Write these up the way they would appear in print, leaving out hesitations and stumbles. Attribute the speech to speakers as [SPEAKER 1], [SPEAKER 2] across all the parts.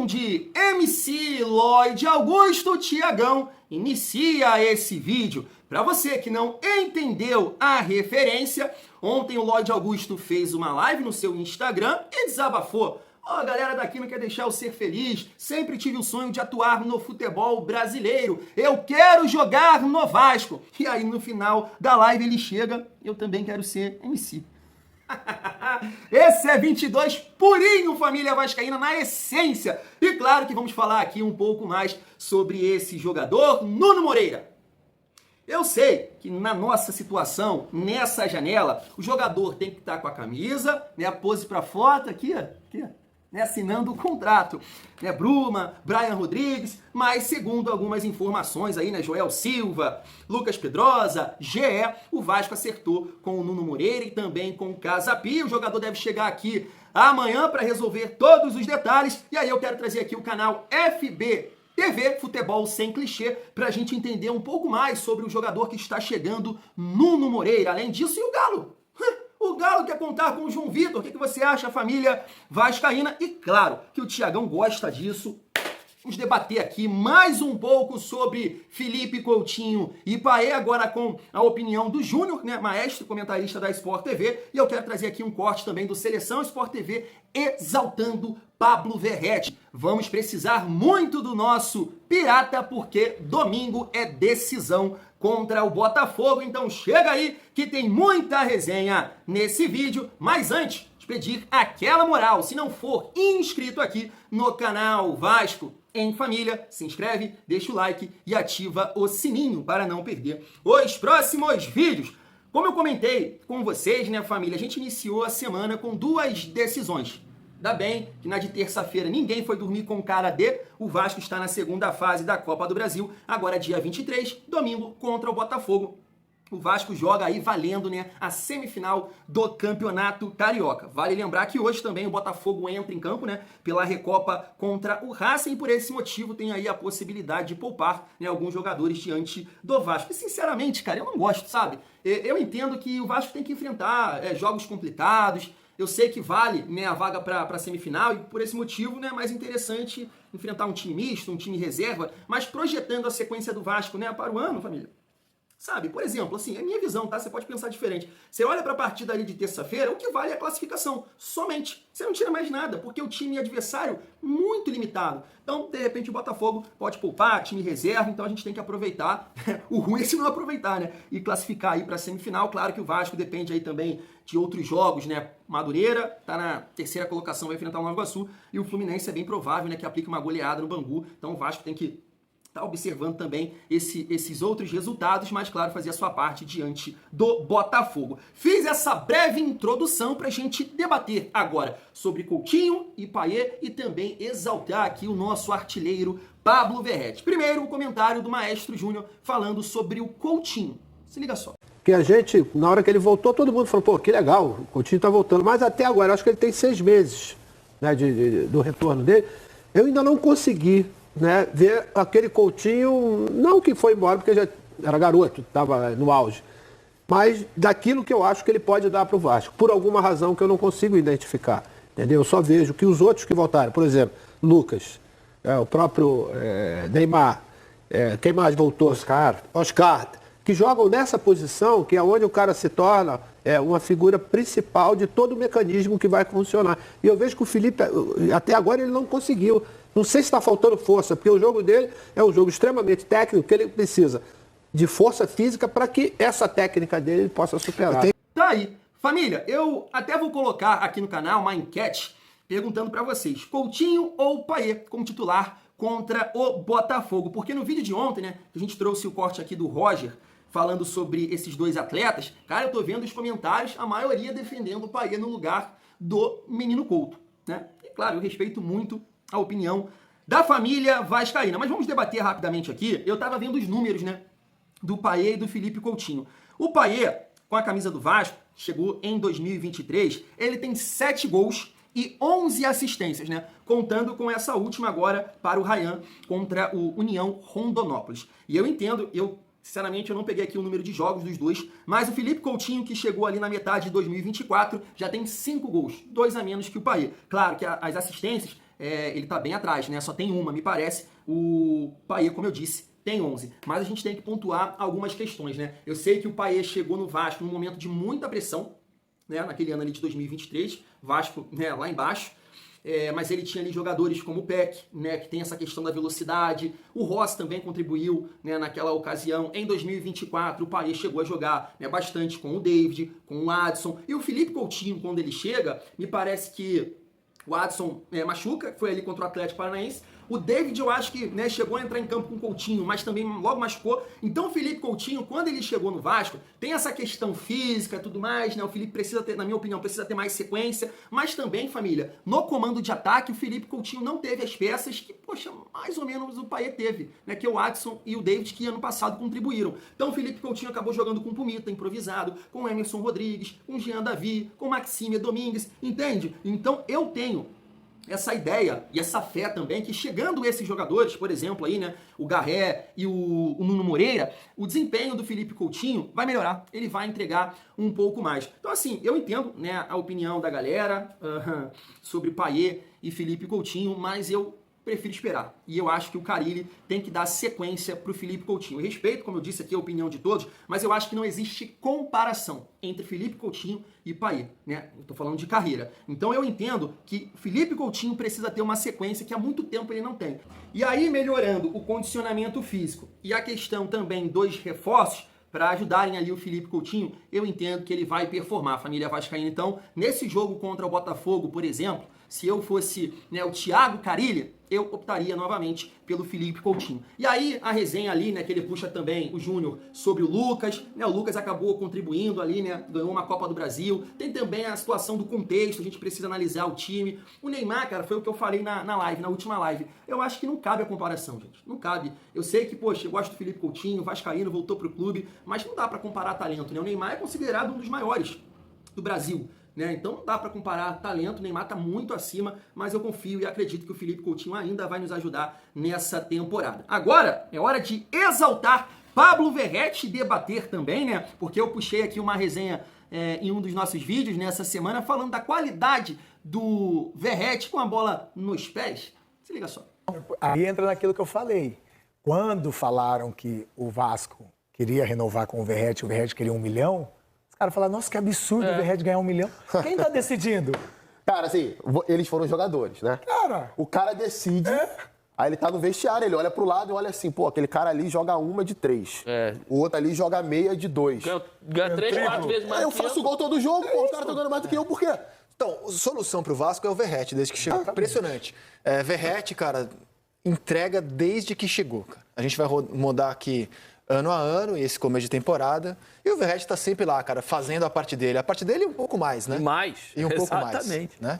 [SPEAKER 1] de MC Lloyd Augusto Tiagão inicia esse vídeo. Para você que não entendeu a referência, ontem o Lloyd Augusto fez uma live no seu Instagram e desabafou. A galera daqui não quer deixar eu ser feliz, sempre tive o sonho de atuar no futebol brasileiro, eu quero jogar no Vasco. E aí no final da live ele chega, eu também quero ser MC. Esse é 22 purinho, família vascaína, na essência. E claro que vamos falar aqui um pouco mais sobre esse jogador, Nuno Moreira. Eu sei que na nossa situação, nessa janela, o jogador tem que estar com a camisa, né, a pose para foto aqui, né, assinando o contrato, né, Bruma, Brian Rodrigues, mas segundo algumas informações aí, né, Joel Silva, Lucas Pedrosa, GE, o Vasco acertou com o Nuno Moreira e também com o Casapi. O jogador deve chegar aqui amanhã para resolver todos os detalhes, e aí eu quero trazer aqui o canal FB TV, Futebol Sem Clichê, para a gente entender um pouco mais sobre o jogador que está chegando, Nuno Moreira. Além disso, e o Galo? O Galo quer contar com o João Vitor. O que você acha, família vascaína? E claro que o Tiagão gosta disso. Vamos debater aqui mais um pouco sobre Felipe Coutinho e Paê, agora com a opinião do Júnior, né, maestro comentarista da Sport TV. E eu quero trazer aqui um corte também do Seleção Sport TV, exaltando Pablo Verratti. Vamos precisar muito do nosso pirata, porque domingo é decisão contra o Botafogo. Então chega aí que tem muita resenha nesse vídeo. Mas antes de pedir aquela moral, se não for inscrito aqui no canal Vasco em Família, se inscreve, deixa o like e ativa o sininho para não perder os próximos vídeos. Como eu comentei com vocês, né, família, a gente iniciou a semana com duas decisões. Ainda bem que na de terça-feira ninguém foi dormir com cara de. O Vasco está na segunda fase da Copa do Brasil, agora dia 23, domingo, contra o Botafogo. O Vasco joga aí valendo, né, a semifinal do Campeonato Carioca. Vale lembrar que hoje também o Botafogo entra em campo, né, pela Recopa contra o Racing, e por esse motivo tem aí a possibilidade de poupar, né, alguns jogadores diante do Vasco. E sinceramente, cara, eu não gosto, sabe? Eu entendo que o Vasco tem que enfrentar jogos complicados. Eu sei que vale, né, a vaga para a semifinal e por esse motivo, né, é mais interessante enfrentar um time misto, um time reserva, mas projetando a sequência do Vasco, né, para o ano, família. Sabe, por exemplo, assim, é minha visão, tá? Você pode pensar diferente. Você olha para a partida ali de terça-feira, o que vale é a classificação, somente. Você não tira mais nada, porque o time adversário muito limitado. Então, de repente, o Botafogo pode poupar, time reserva, então a gente tem que aproveitar. O ruim é se não aproveitar, né? E classificar aí para a semifinal. Claro que o Vasco depende aí também de outros jogos, né? Madureira tá na terceira colocação, vai enfrentar o Nova Iguaçu, e o Fluminense é bem provável, né, que aplique uma goleada no Bangu. Então o Vasco tem que tá observando também esses outros resultados, mas claro, fazer a sua parte diante do Botafogo. Fiz essa breve introdução para a gente debater agora sobre Coutinho e Paê e também exaltar aqui o nosso artilheiro Pablo Verratti. Primeiro, o comentário do Maestro Júnior falando sobre o Coutinho. Se liga só.
[SPEAKER 2] Que a gente, na hora que ele voltou, todo mundo falou, pô, que legal, o Coutinho tá voltando. Mas até agora, acho que ele tem 6 meses, né, do retorno dele. Eu ainda não consegui, né, ver aquele Coutinho, não que foi embora, porque já era garoto, estava no auge, mas daquilo que eu acho que ele pode dar para o Vasco, por alguma razão que eu não consigo identificar, entendeu? Eu só vejo que os outros que voltaram, por exemplo, Lucas, o próprio Neymar, quem mais voltou? Oscar, que jogam nessa posição, que é onde o cara se torna uma figura principal de todo o mecanismo que vai funcionar. E eu vejo que o Felipe, até agora, ele não conseguiu. Não sei se está faltando força, porque o jogo dele é um jogo extremamente técnico, que ele precisa de força física para que essa técnica dele ele possa superar.
[SPEAKER 1] Tá aí. Família, eu até vou colocar aqui no canal uma enquete perguntando para vocês, Coutinho ou Paê como titular contra o Botafogo? Porque no vídeo de ontem, né, a gente trouxe o corte aqui do Roger, falando sobre esses dois atletas, cara, eu tô vendo os comentários, a maioria defendendo o Paê no lugar do menino Couto, né? E claro, eu respeito muito a opinião da família vascaína. Mas vamos debater rapidamente aqui. Eu tava vendo os números, né, do Paê e do Felipe Coutinho. O Paê, com a camisa do Vasco, chegou em 2023, ele tem 7 gols e 11 assistências, né? Contando com essa última agora para o Ryan contra o União Rondonópolis. E eu entendo, sinceramente, eu não peguei aqui o número de jogos dos dois, mas o Felipe Coutinho, que chegou ali na metade de 2024, já tem 5 gols, 2 a menos que o Paê. Claro que as assistências ele tá bem atrás, né? Só tem uma, me parece. O Payet, como eu disse, tem 11. Mas a gente tem que pontuar algumas questões, né? Eu sei que o Payet chegou no Vasco num momento de muita pressão, né? Naquele ano ali de 2023, Vasco, né, lá embaixo. Mas ele tinha ali jogadores como o Peck, né, que tem essa questão da velocidade. O Rossi também contribuiu, né, naquela ocasião. Em 2024, o Payet chegou a jogar, né, bastante com o David, com o Adson. E o Felipe Coutinho, quando ele chega, me parece que o Adson machuca, foi ali contra o Atlético Paranaense. O David, eu acho que, né, chegou a entrar em campo com o Coutinho, mas também logo machucou. Então o Felipe Coutinho, quando ele chegou no Vasco, tem essa questão física e tudo mais, né? O Felipe precisa ter, na minha opinião, precisa ter mais sequência. Mas também, família, no comando de ataque, o Felipe Coutinho não teve as peças que, poxa, mais ou menos o Payet teve, né? Que é o Adson e o David, que ano passado contribuíram. Então o Felipe Coutinho acabou jogando com o Pumita, improvisado, com o Emerson Rodrigues, com o Jean Davi, com o Maxime Domingues, entende? Então eu tenho essa ideia e essa fé também que chegando esses jogadores, por exemplo, aí, né, o Garré e o Nuno Moreira, o desempenho do Felipe Coutinho vai melhorar, ele vai entregar um pouco mais. Então, assim, eu entendo, né, a opinião da galera sobre Payet e Felipe Coutinho, mas eu prefiro esperar. E eu acho que o Carille tem que dar sequência para o Felipe Coutinho. Eu respeito, como eu disse aqui, a opinião de todos, mas eu acho que não existe comparação entre Felipe Coutinho e Payet, né? Eu tô falando de carreira. Então eu entendo que Felipe Coutinho precisa ter uma sequência que há muito tempo ele não tem. E aí, melhorando o condicionamento físico e a questão também dos reforços, para ajudarem ali o Felipe Coutinho, eu entendo que ele vai performar, família vascaína. Então, nesse jogo contra o Botafogo, por exemplo, se eu fosse, né, o Thiago Carille, eu optaria novamente pelo Felipe Coutinho. E aí, a resenha ali, né, que ele puxa também o Júnior sobre o Lucas, né, o Lucas acabou contribuindo ali, né, ganhou uma Copa do Brasil, tem também a situação do contexto, a gente precisa analisar o time. O Neymar, cara, foi o que eu falei na live, na última live. Eu acho que não cabe a comparação, gente, não cabe. Eu sei que, poxa, eu gosto do Felipe Coutinho, vascaíno, voltou pro clube, mas não dá para comparar talento, né? O Neymar é considerado um dos maiores do Brasil, né? Então não dá para comparar talento, o Neymar está muito acima, mas eu confio e acredito que o Felipe Coutinho ainda vai nos ajudar nessa temporada. Agora é hora de exaltar Pablo Verratti e debater também, né? Porque eu puxei aqui uma resenha em um dos nossos vídeos nessa semana falando da qualidade do Verratti com a bola nos pés. Se liga só.
[SPEAKER 3] Aí entra naquilo que eu falei. Quando falaram que o Vasco queria renovar com o Verratti queria 1 milhão, os caras falaram, nossa, que absurdo o Verratti ganhar 1 milhão. Quem tá decidindo?
[SPEAKER 4] Cara, assim, eles foram jogadores, né?
[SPEAKER 3] Cara.
[SPEAKER 4] O cara decide, aí ele tá no vestiário, ele olha pro lado e olha assim, pô, aquele cara ali joga uma de 3. O outro ali joga meia de 2.
[SPEAKER 5] Ganha 3, 4 vezes mais.
[SPEAKER 4] Eu faço gol todo jogo, pô, o cara tá ganhando mais do que eu, por quê?
[SPEAKER 6] Então, a solução pro Vasco é o Verratti, desde que chegou. Impressionante. Verratti, cara, entrega desde que chegou, cara. A gente vai mudar aqui ano a ano, e esse começo de temporada. E o Verratti tá sempre lá, cara, fazendo a parte dele. A parte dele e um pouco mais, né?
[SPEAKER 5] E mais.
[SPEAKER 6] E um pouco mais.
[SPEAKER 5] Exatamente.
[SPEAKER 6] Né?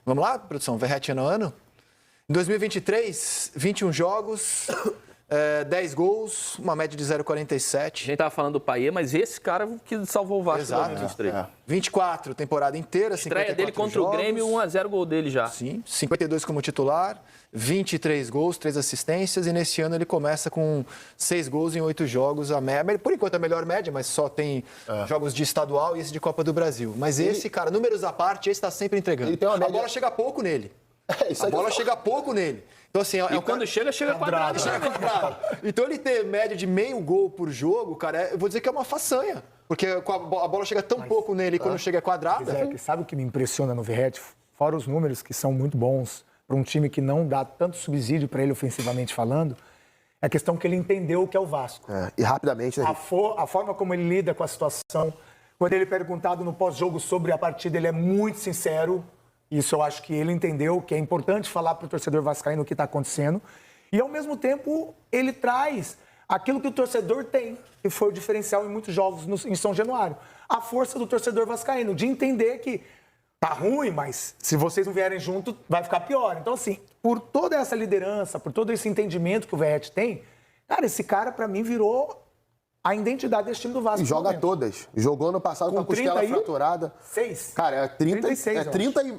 [SPEAKER 6] Vamos lá, produção? Verratti ano a ano? Em 2023, 21 jogos, 10 gols, uma média de 0,47.
[SPEAKER 5] A gente tava falando do Payet, mas esse cara que salvou o Vasco em 2023.
[SPEAKER 6] 24, temporada inteira, 54
[SPEAKER 5] Estreia dele contra
[SPEAKER 6] jogos.
[SPEAKER 5] o Grêmio, 1-0 gol dele já.
[SPEAKER 6] Sim, 52 como titular, 23 gols, 3 assistências, e nesse ano ele começa com 6 gols em 8 jogos. Por enquanto a melhor média, mas só tem jogos de estadual e esse de Copa do Brasil. Mas esse, cara, números à parte, esse tá sempre entregando.
[SPEAKER 4] Ele tem uma média...
[SPEAKER 6] A bola chega pouco nele.
[SPEAKER 4] Isso
[SPEAKER 6] A
[SPEAKER 4] aí
[SPEAKER 6] bola chega pouco nele. Então, assim,
[SPEAKER 5] E quando chega quadrado.
[SPEAKER 6] Então ele ter média de meio gol por jogo, cara, eu vou dizer que é uma façanha. Porque a bola chega tão pouco nele e quando chega é quadrada.
[SPEAKER 3] Sabe o que me impressiona no Verratti? Fora os números que são muito bons para um time que não dá tanto subsídio para ele ofensivamente falando, é a questão que ele entendeu o que é o Vasco.
[SPEAKER 4] E rapidamente, né?
[SPEAKER 3] A forma como ele lida com a situação. Quando ele é perguntado no pós-jogo sobre a partida, ele é muito sincero. Isso eu acho que ele entendeu, que é importante falar para o torcedor vascaíno o que está acontecendo. E, ao mesmo tempo, ele traz aquilo que o torcedor tem, que foi o diferencial em muitos jogos em São Januário. A força do torcedor vascaíno, de entender que tá ruim, mas se vocês não vierem junto, vai ficar pior. Então, assim, por toda essa liderança, por todo esse entendimento que o Verratti tem, cara, esse cara, para mim, virou a identidade desse time do Vasco.
[SPEAKER 4] E joga todas. Jogou ano passado com a costela fraturada.
[SPEAKER 3] 6.
[SPEAKER 4] Cara,
[SPEAKER 3] 36,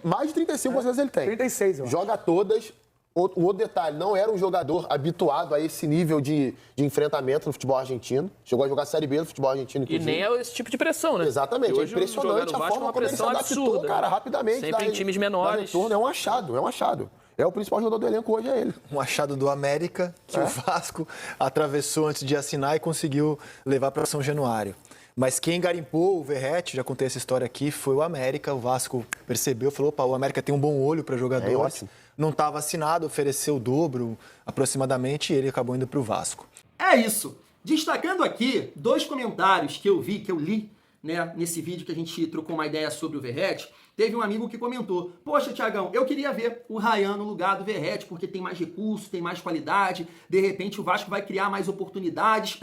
[SPEAKER 4] mais de 35 às vezes ele tem.
[SPEAKER 3] 36, eu acho.
[SPEAKER 4] Joga todas. Um outro detalhe, não era um jogador habituado a esse nível de enfrentamento no futebol argentino. Chegou a jogar a Série B do futebol argentino.
[SPEAKER 5] E nem é esse tipo de pressão, né?
[SPEAKER 4] Exatamente, é impressionante a forma como ele se adaptou, cara, rapidamente.
[SPEAKER 5] Sempre em times menores.
[SPEAKER 4] É um achado, é um achado. É o principal jogador do elenco hoje, é ele.
[SPEAKER 6] Um achado do América que o Vasco atravessou antes de assinar e conseguiu levar para São Januário. Mas quem garimpou o Verratti, já contei essa história aqui, foi o América. O Vasco percebeu, falou, opa, o América tem um bom olho para jogadores.
[SPEAKER 4] ótimo.
[SPEAKER 6] Não estava assinado, ofereceu o dobro aproximadamente e ele acabou indo para o Vasco.
[SPEAKER 1] É isso. Destacando aqui 2 comentários que eu li, né, nesse vídeo que a gente trocou uma ideia sobre o Verratti. Teve um amigo que comentou, poxa, Thiagão, eu queria ver o Ryan no lugar do Verratti, porque tem mais recurso, tem mais qualidade, de repente o Vasco vai criar mais oportunidades,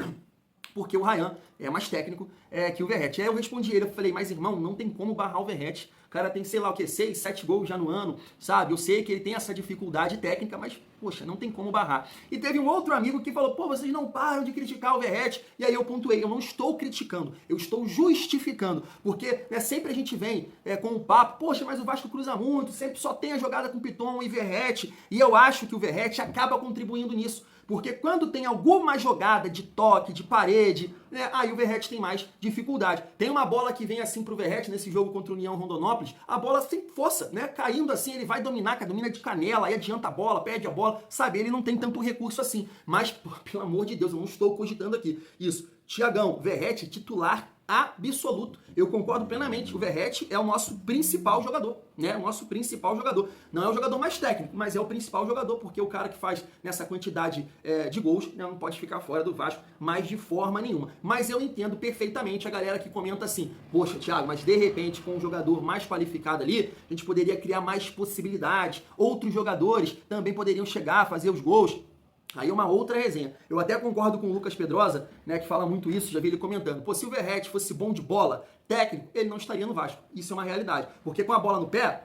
[SPEAKER 1] porque o Ryan é mais técnico que o Verratti. Aí eu respondi ele, eu falei, mas irmão, não tem como barrar o Verratti. O cara tem, sei lá o que, 6, 7 gols já no ano, sabe? Eu sei que ele tem essa dificuldade técnica, mas, poxa, não tem como barrar. E teve um outro amigo que falou, pô, vocês não param de criticar o Verratti. E aí eu pontuei, eu não estou criticando, eu estou justificando. Porque sempre a gente vem com o papo, poxa, mas o Vasco cruza muito, sempre só tem a jogada com Piton e Verratti. E eu acho que o Verratti acaba contribuindo nisso. Porque quando tem alguma jogada de toque, de parede, né, aí o Verratti tem mais dificuldade. Tem uma bola que vem assim pro Verratti nesse jogo contra o União Rondonópolis, a bola sem força, né? Caindo assim, ele vai dominar, domina de canela, aí adianta a bola, perde a bola, sabe? Ele não tem tanto recurso assim. Mas, pô, pelo amor de Deus, eu não estou cogitando aqui isso. Thiagão, Verratti titular absoluto. Eu concordo plenamente. O Verratti é o nosso principal jogador, né? O nosso principal jogador. Não é o jogador mais técnico, mas é o principal jogador, porque o cara que faz nessa quantidade de gols, né, não pode ficar fora do Vasco, mas de forma nenhuma. Mas eu entendo perfeitamente a galera que comenta assim, poxa, Thiago, mas de repente com um jogador mais qualificado ali, a gente poderia criar mais possibilidades. Outros jogadores também poderiam chegar a fazer os gols. Aí uma outra resenha. Eu até concordo com o Lucas Pedrosa, né, que fala muito isso, já vi ele comentando. Pô, se o Verratti fosse bom de bola, técnico, ele não estaria no Vasco. Isso é uma realidade. Porque com a bola no pé,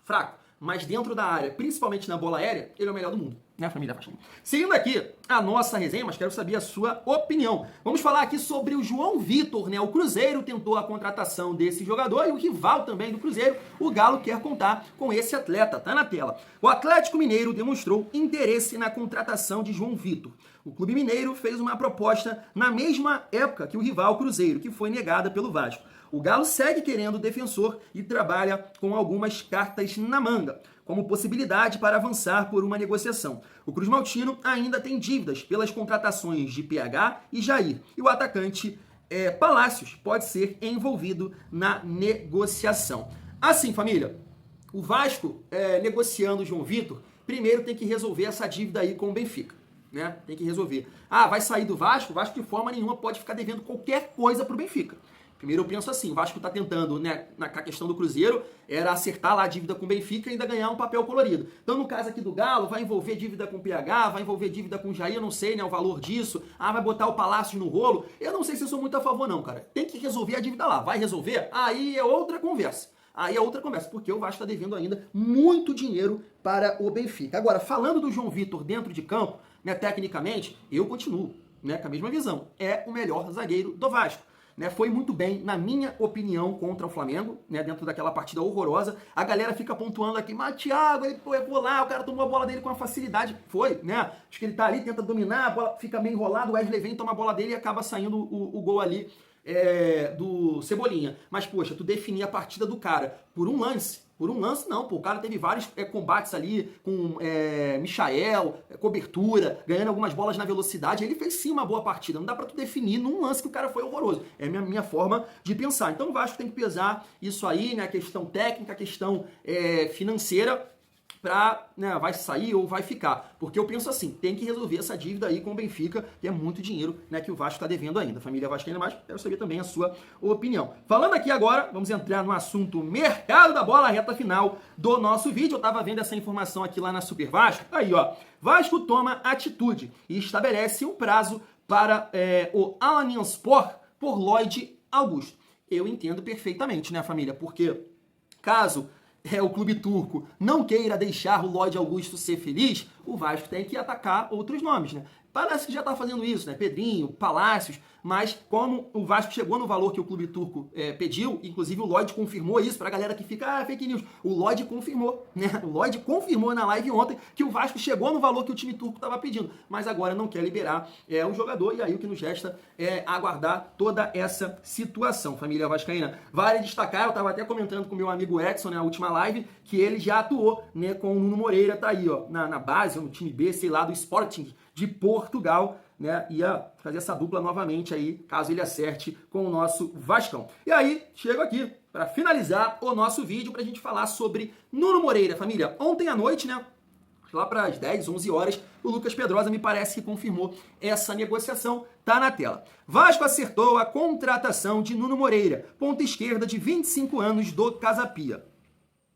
[SPEAKER 1] fraco. Mas dentro da área, principalmente na bola aérea, ele é o melhor do mundo. Né, família Vascaína? Seguindo aqui a nossa resenha, mas quero saber a sua opinião. Vamos falar aqui sobre o João Vitor, né? O Cruzeiro tentou a contratação desse jogador e o rival também do Cruzeiro, o Galo, quer contar com esse atleta. Tá na tela. O Atlético Mineiro demonstrou interesse na contratação de João Vitor. O Clube Mineiro fez uma proposta na mesma época que o rival Cruzeiro, que foi negada pelo Vasco. O Galo segue querendo o defensor e trabalha com algumas cartas na manga, como possibilidade para avançar por uma negociação. O Cruz Maltino ainda tem dívidas pelas contratações de PH e Jair. E o atacante Palácios pode ser envolvido na negociação. Assim, família, o Vasco negociando o João Vitor, primeiro tem que resolver essa dívida aí com o Benfica. Né? Tem que resolver. Ah, vai sair do Vasco? O Vasco de forma nenhuma pode ficar devendo qualquer coisa pro Benfica. Primeiro eu penso assim, o Vasco está tentando, né, na questão do Cruzeiro, era acertar lá a dívida com o Benfica e ainda ganhar um papel colorido. Então no caso aqui do Galo, vai envolver dívida com o PH, vai envolver dívida com o Jair, eu não sei, né, o valor disso. Ah, vai botar o Palácio no rolo. Eu não sei se eu sou muito a favor não, cara. Tem que resolver a dívida lá. Vai resolver? Aí é outra conversa. Aí é outra conversa, porque o Vasco está devendo ainda muito dinheiro para o Benfica. Agora, falando do João Vitor dentro de campo, né, tecnicamente, eu continuo, né, com a mesma visão. É o melhor zagueiro do Vasco. Né, foi muito bem, na minha opinião, contra o Flamengo, né, dentro daquela partida horrorosa. A galera fica pontuando aqui, mas Thiago, ele errou lá, o cara tomou a bola dele com uma facilidade. Foi, né? Acho que ele tá ali, tenta dominar, a bola fica meio enrolada, o Wesley vem, toma a bola dele e acaba saindo o gol ali do Cebolinha. Mas, poxa, tu definir a partida do cara por um lance não, pô, o cara teve vários combates ali com Michael, cobertura, ganhando algumas bolas na velocidade, ele fez sim uma boa partida, não dá pra tu definir num lance que o cara foi horroroso, é a minha forma de pensar. Então o Vasco tem que pesar isso aí, né, a questão técnica, a questão financeira, pra, né, vai sair ou vai ficar. Porque eu penso assim, tem que resolver essa dívida aí com o Benfica, que é muito dinheiro, né, que o Vasco está devendo ainda. Família Vascaína, mas quero saber também a sua opinião. Falando aqui agora, vamos entrar no assunto mercado da bola, reta final do nosso vídeo. Eu tava vendo essa informação aqui lá na Super Vasco. Aí, ó, Vasco toma atitude e estabelece um prazo para o Alanyaspor por Lloyd Augusto. Eu entendo perfeitamente, né, família? Porque caso o clube turco não queira deixar o Lloyd Augusto ser feliz, o Vasco tem que atacar outros nomes, né? Parece que já está fazendo isso, né? Pedrinho, Palácios, mas como o Vasco chegou no valor que o clube turco pediu, inclusive o Lloyd confirmou isso pra galera que fica, fake news. O Lloyd confirmou, né? O Lloyd confirmou na live ontem que o Vasco chegou no valor que o time turco estava pedindo, mas agora não quer liberar o jogador, e aí o que nos resta é aguardar toda essa situação, família vascaína. Vale destacar, eu estava até comentando com o meu amigo Edson, né, na última live, que ele já atuou, né, com o Nuno Moreira, tá aí, ó, na base, no time B, sei lá, do Sporting de Portugal, né, ia fazer essa dupla novamente aí, caso ele acerte com o nosso Vascão. E aí, chego aqui para finalizar o nosso vídeo pra gente falar sobre Nuno Moreira, família. Ontem à noite, né, lá para as 10, 11 horas, o Lucas Pedrosa me parece que confirmou essa negociação, tá na tela. Vasco acertou a contratação de Nuno Moreira, ponta esquerda de 25 anos do Casa Pia.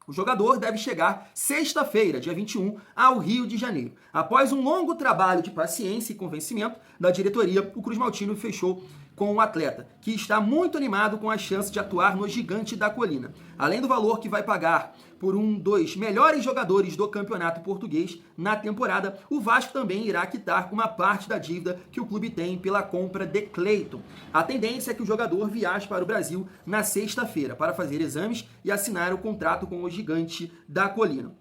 [SPEAKER 1] O jogador deve chegar sexta-feira, dia 21, ao Rio de Janeiro. Após um longo trabalho de paciência e convencimento da diretoria, o Cruz Maltino fechou com o atleta, que está muito animado com a chance de atuar no Gigante da Colina. Além do valor que vai pagar por um dos melhores jogadores do campeonato português na temporada, o Vasco também irá quitar uma parte da dívida que o clube tem pela compra de Cleiton. A tendência é que o jogador viaje para o Brasil na sexta-feira para fazer exames e assinar o contrato com o Gigante da Colina.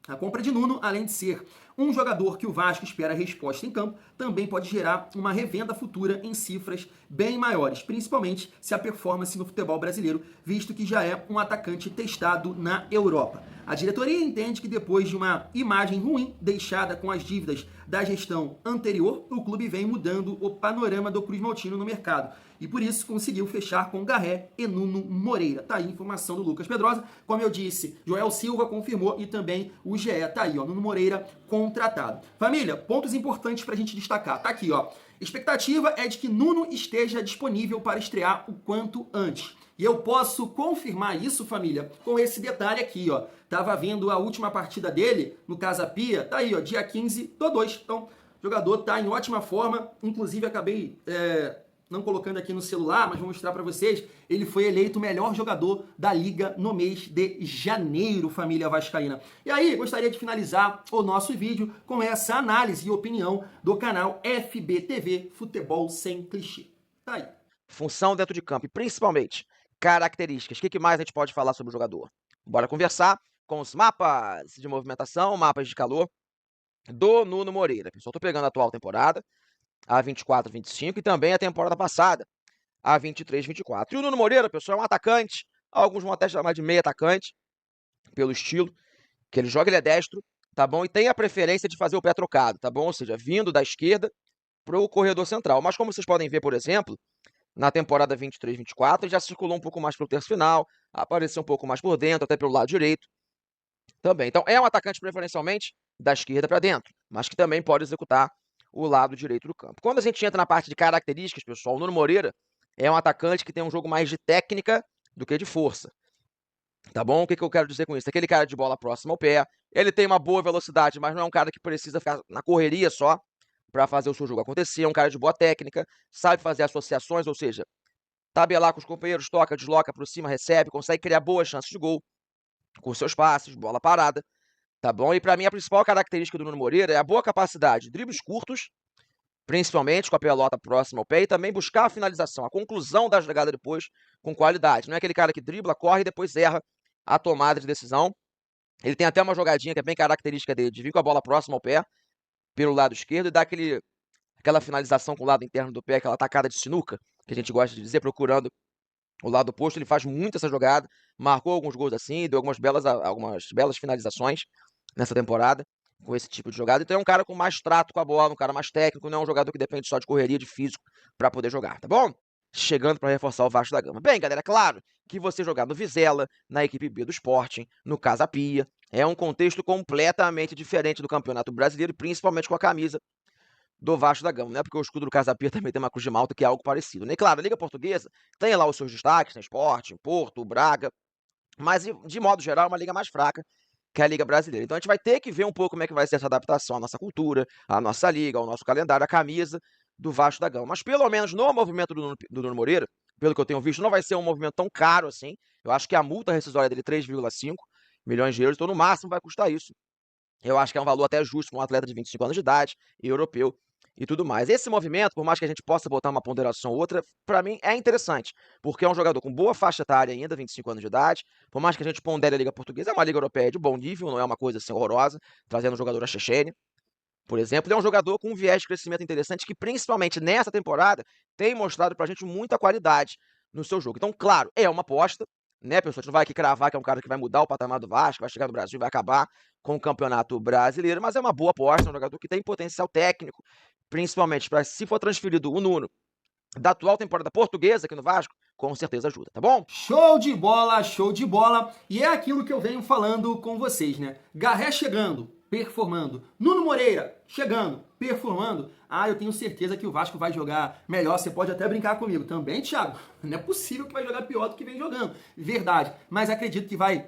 [SPEAKER 1] A compra de Nuno, além de ser um jogador que o Vasco espera resposta em campo, também pode gerar uma revenda futura em cifras bem maiores, principalmente se a performance no futebol brasileiro, visto que já é um atacante testado na Europa. A diretoria entende que depois de uma imagem ruim deixada com as dívidas da gestão anterior, o clube vem mudando o panorama do Cruz Maltino no mercado e por isso conseguiu fechar com Garré e Nuno Moreira. Tá aí a informação do Lucas Pedrosa. Como eu disse, Joel Silva confirmou e também o GE. Tá aí, ó, Nuno Moreira contratado. Família, pontos importantes pra gente destacar. Tá aqui, ó. Expectativa é de que Nuno esteja disponível para estrear o quanto antes. E eu posso confirmar isso, família, com esse detalhe aqui, ó. Tava vendo a última partida dele no Casa Pia, tá aí, ó, dia 15/2. Então, o jogador tá em ótima forma. Inclusive, acabei não colocando aqui no celular, mas vou mostrar para vocês. Ele foi eleito o melhor jogador da Liga no mês de janeiro, família vascaína. E aí, gostaria de finalizar o nosso vídeo com essa análise e opinião do canal FBTV Futebol Sem Clichê. Tá aí.
[SPEAKER 7] Função dentro de campo e principalmente características. O que mais a gente pode falar sobre o jogador? Bora conversar com os mapas de movimentação, mapas de calor do Nuno Moreira. Pessoal, tô pegando a atual temporada, a 24-25, e também a temporada passada, a 23-24. E o Nuno Moreira, pessoal, é um atacante, alguns vão até chamar de meio atacante, pelo estilo que ele joga, ele é destro, tá bom? E tem a preferência de fazer o pé trocado, tá bom? Ou seja, vindo da esquerda pro corredor central. Mas como vocês podem ver, por exemplo, na temporada 23-24, ele já circulou um pouco mais pelo terço final, apareceu um pouco mais por dentro, até pelo lado direito também. Então, é um atacante preferencialmente da esquerda para dentro, mas que também pode executar o lado direito do campo. Quando a gente entra na parte de características, pessoal, o Nuno Moreira é um atacante que tem um jogo mais de técnica do que de força. Tá bom? O que eu quero dizer com isso? Aquele cara de bola próxima ao pé, ele tem uma boa velocidade, mas não é um cara que precisa ficar na correria só para fazer o seu jogo acontecer. É um cara de boa técnica, sabe fazer associações, ou seja, tabelar com os companheiros, toca, desloca, aproxima, recebe, consegue criar boas chances de gol com seus passes, bola parada. Tá bom? E para mim a principal característica do Nuno Moreira é a boa capacidade de dribles curtos, principalmente com a pelota próxima ao pé, e também buscar a finalização, a conclusão da jogada depois com qualidade. Não é aquele cara que dribla, corre e depois erra a tomada de decisão. Ele tem até uma jogadinha que é bem característica dele, de vir com a bola próxima ao pé, pelo lado esquerdo, e dar aquela finalização com o lado interno do pé, aquela tacada de sinuca, que a gente gosta de dizer, procurando o lado oposto. Ele faz muito essa jogada, marcou alguns gols assim, deu algumas belas finalizações nessa temporada, com esse tipo de jogada. Então é um cara com mais trato com a bola, um cara mais técnico, não é um jogador que depende só de correria, de físico, para poder jogar, tá bom? Chegando para reforçar o Vasco da Gama. Bem, galera, claro que você jogar no Vizela, na equipe B do Sporting, no Casa Pia, é um contexto completamente diferente do Campeonato Brasileiro, principalmente com a camisa do Vasco da Gama, né? Porque o escudo do Casa Pia também tem uma cruz de malta, que é algo parecido, né? E claro, a Liga Portuguesa tem lá os seus destaques, né? Sporting, Porto, Braga, mas de modo geral é uma liga mais fraca que é a Liga Brasileira. Então a gente vai ter que ver um pouco como é que vai ser essa adaptação à nossa cultura, à nossa liga, ao nosso calendário, à camisa do Vasco da Gama. Mas pelo menos no movimento do Nuno Moreira, pelo que eu tenho visto, não vai ser um movimento tão caro assim. Eu acho que a multa rescisória dele é 3,5 milhões de euros, então no máximo vai custar isso. Eu acho que é um valor até justo para um atleta de 25 anos de idade, europeu e tudo mais. Esse movimento, por mais que a gente possa botar uma ponderação ou outra, para mim é interessante, porque é um jogador com boa faixa etária ainda, 25 anos de idade, por mais que a gente pondere a Liga Portuguesa, é uma Liga Europeia de bom nível, não é uma coisa assim horrorosa, trazendo um jogador da Chechene, por exemplo, ele é um jogador com um viés de crescimento interessante que, principalmente nessa temporada, tem mostrado pra gente muita qualidade no seu jogo. Então, claro, é uma aposta, né, pessoal? A gente não vai aqui cravar que é um cara que vai mudar o patamar do Vasco, vai chegar no Brasil e vai acabar com o Campeonato Brasileiro, mas é uma boa aposta, é um jogador que tem potencial técnico, principalmente para, se for transferido o Nuno da atual temporada portuguesa aqui no Vasco, com certeza ajuda, tá bom?
[SPEAKER 1] Show de bola, show de bola. E é aquilo que eu venho falando com vocês, né? Garré chegando, performando. Nuno Moreira chegando, performando. Ah, eu tenho certeza que o Vasco vai jogar melhor. Você pode até brincar comigo também, Thiago. Não é possível que vai jogar pior do que vem jogando. Verdade. Mas acredito que vai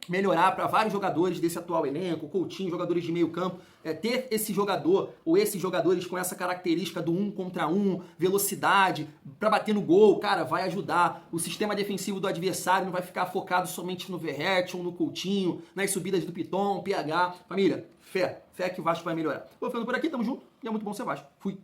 [SPEAKER 1] melhorar para vários jogadores desse atual elenco, Coutinho, jogadores de meio campo, ter esse jogador ou esses jogadores com essa característica do 1 contra 1, velocidade, para bater no gol, cara, vai ajudar. O sistema defensivo do adversário não vai ficar focado somente no Verratti ou no Coutinho, nas subidas do Piton, PH. Família, fé que o Vasco vai melhorar. Vou ficando por aqui, tamo junto e é muito bom ser Vasco. Fui.